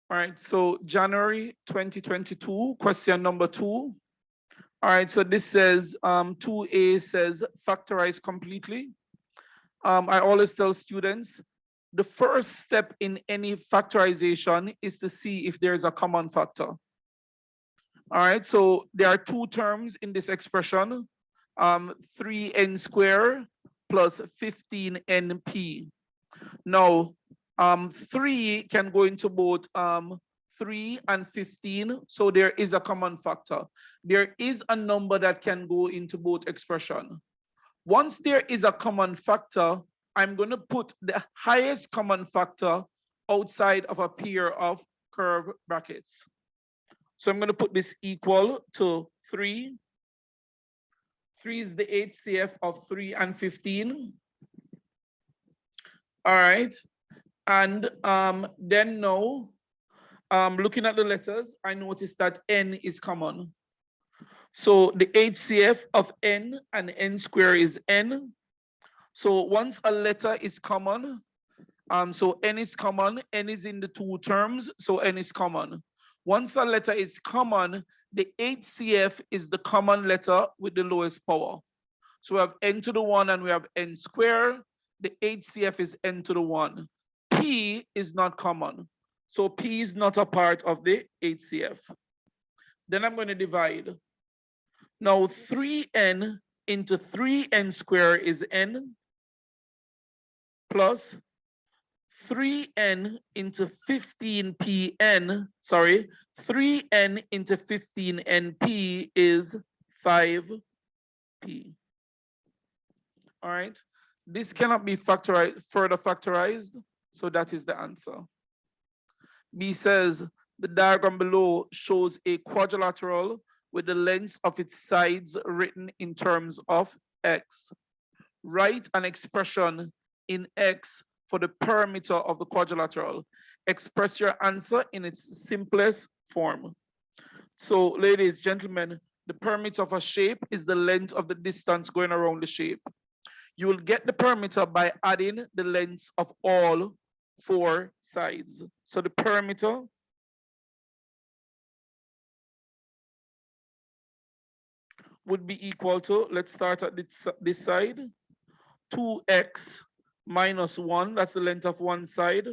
All right, so January 2022, question number 2. All right, so this says 2A says factorize completely. I always tell students the first step in any factorization is to see if there is a common factor. All right, so there are two terms in this expression, 3n squared plus 15np. Now, 3 can go into both 3 and 15, so there is a common factor. There is a number that can go into both expression. Once there is a common factor, I'm going to put the highest common factor outside of a pair of curved brackets. So I'm going to put this equal to 3. 3 is the HCF of 3 and 15. All right. And then now, looking at the letters, I noticed that n is common. So the HCF of n and n squared is n. So once a letter is common, so n is common, n is in the two terms, so n is common. Once a letter is common, the HCF is the common letter with the lowest power. So we have n to the 1 and we have n squared. The HCF is n to the 1. P is not common. So P is not a part of the HCF. Then I'm going to divide. Now 3n into 3n squared is n plus 3n into 15pn, sorry, 3n into 15np is 5p. All right, this cannot be further factorized, so that is the answer. B says the diagram below shows a quadrilateral with the lengths of its sides written in terms of x. Write an expression in x for the perimeter of the quadrilateral. Express your answer in its simplest form. So, ladies, gentlemen, the perimeter of a shape is the length of the distance going around the shape. You will get the perimeter by adding the lengths of all 4 sides. So the perimeter would be equal to, let's start at this side, 2x minus 1, that's the length of one side,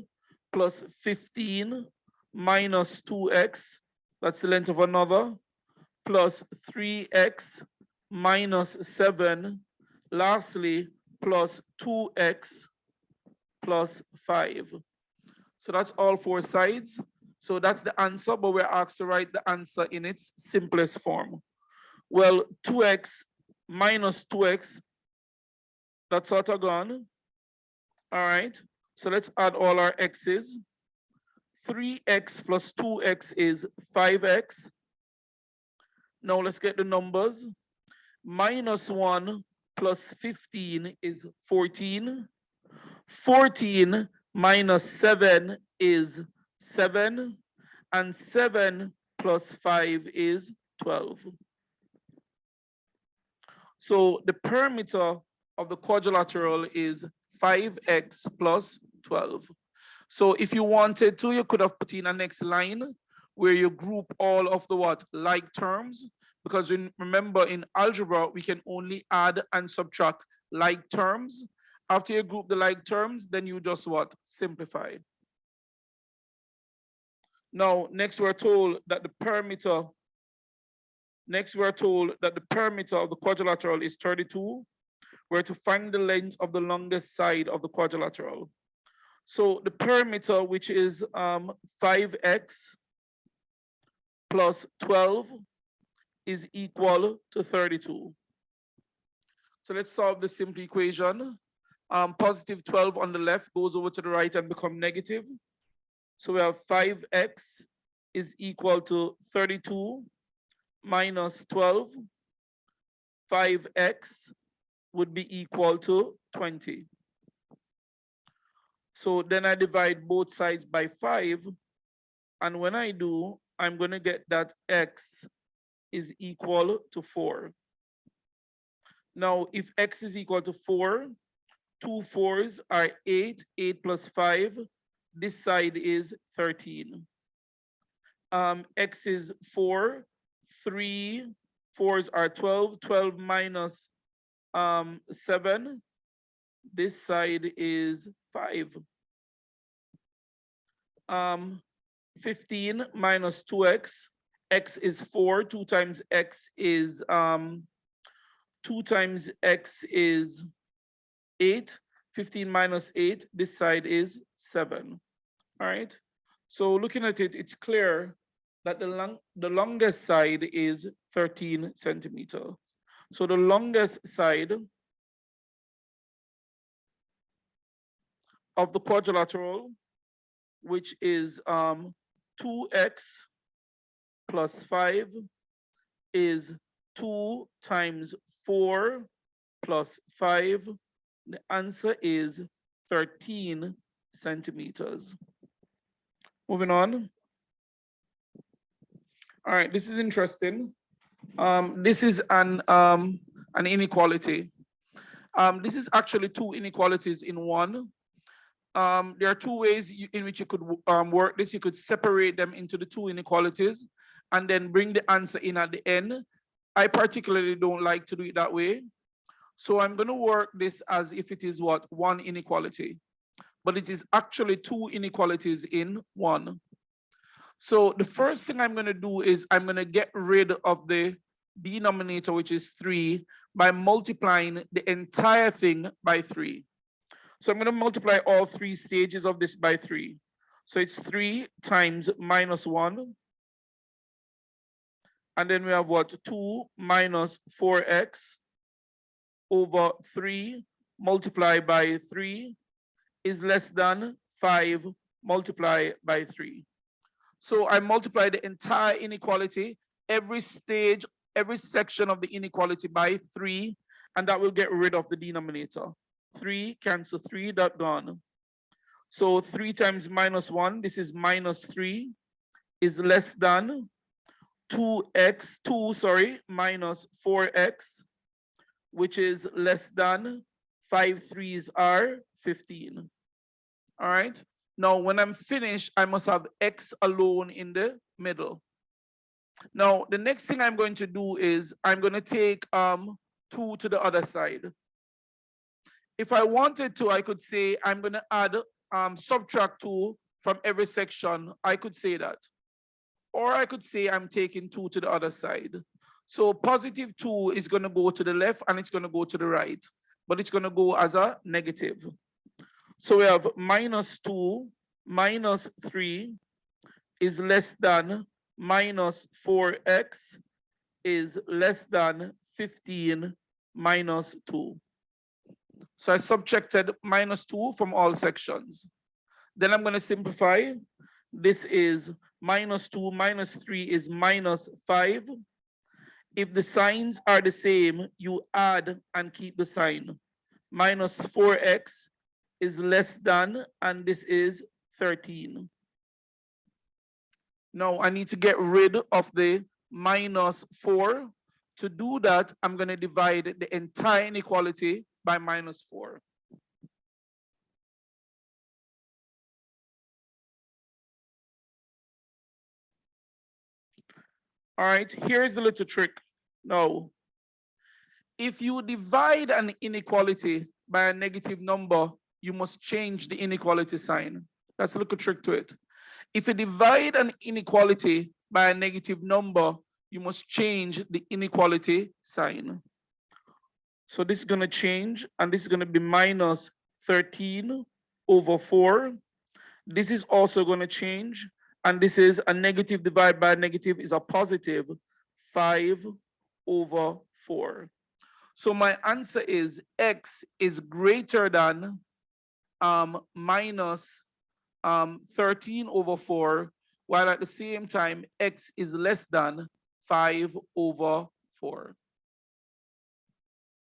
plus 15 minus 2x, that's the length of another, plus 3x minus 7, lastly, plus 2x plus 5. So that's all 4 sides. So that's the answer, but we're asked to write the answer in its simplest form. Well, 2x minus 2x, that's sort of gone. All right, so let's add all our x's. 3x plus 2x is 5x. Now let's get the numbers. Minus 1 plus 15 is 14. 14 minus 7 is 7. And 7 plus 5 is 12. So the perimeter of the quadrilateral is 5x plus 12. So if you wanted to, you could have put in a next line where you group all of the like terms, because remember in algebra, we can only add and subtract like terms. After you group the like terms, then you just simplify. Now, next we're told that the perimeter of the quadrilateral is 32. We're to find the length of the longest side of the quadrilateral. So the perimeter, which is 5x plus 12, is equal to 32. So let's solve the simple equation. Positive 12 on the left goes over to the right and become negative. So we have 5x is equal to 32 minus 12. 5x would be equal to 20. So then I divide both sides by 5. And when I do, I'm going to get that x is equal to 4. Now, if x is equal to 4, 2 4s are 8. 8 plus 5, this side is 13. X is 4, 3, 4s are 12, 12 minus 7. This side is 5. 15 minus 2x. X is 4. 2 times x is 2 times x is 8. 15 minus 8. This side is 7. All right. So looking at it, it's clear that the longest side is 13 centimeters. So the longest side of the quadrilateral, which is 2x plus 5, is 2 times 4 plus 5. The answer is 13 centimeters. Moving on. All right, this is interesting. This is an inequality. This is actually two inequalities in one. There are two ways in which you could work this. You could separate them into the two inequalities and then bring the answer in at the end. I particularly don't like to do it that way. So I'm going to work this as if it is what? One inequality. But it is actually two inequalities in one. So the first thing I'm going to do is I'm going to get rid of the denominator, which is 3, by multiplying the entire thing by 3. So I'm going to multiply all 3 stages of this by 3. So it's 3 times minus 1. And then we have what? 2 minus 4x over 3 multiplied by 3 is less than 5 multiplied by 3. So I multiply the entire inequality, every stage, every section of the inequality by 3, and that will get rid of the denominator. 3 cancel 3, that gone. So 3 times minus 1, this is minus 3, is less than 2 minus 4x, which is less than 5 3s are 15. All right. Now, when I'm finished, I must have x alone in the middle. Now, the next thing I'm going to do is I'm going to take 2 to the other side. If I wanted to, I could say I'm going to add subtract 2 from every section. I could say that. Or I could say I'm taking 2 to the other side. So positive 2 is going to go to the left and it's going to go to the right, but it's going to go as a negative. So we have minus 2 minus 3 is less than minus 4x is less than 15 minus 2. So I subtracted minus 2 from all sections. Then I'm going to simplify. This is minus 2 minus 3 is minus 5. If the signs are the same, you add and keep the sign. Minus 4x is less than, and this is 13. Now I need to get rid of the minus 4. To do that, I'm going to divide the entire inequality by minus 4. All right, here's the little trick. Now, if you divide an inequality by a negative number, you must change the inequality sign. That's a little trick to it. If you divide an inequality by a negative number, you must change the inequality sign. So this is going to change, and this is going to be minus 13 over 4. This is also going to change, and this is a negative divided by a negative is a positive 5 over 4. So my answer is x is greater than minus 13 over 4, while at the same time x is less than 5 over 4.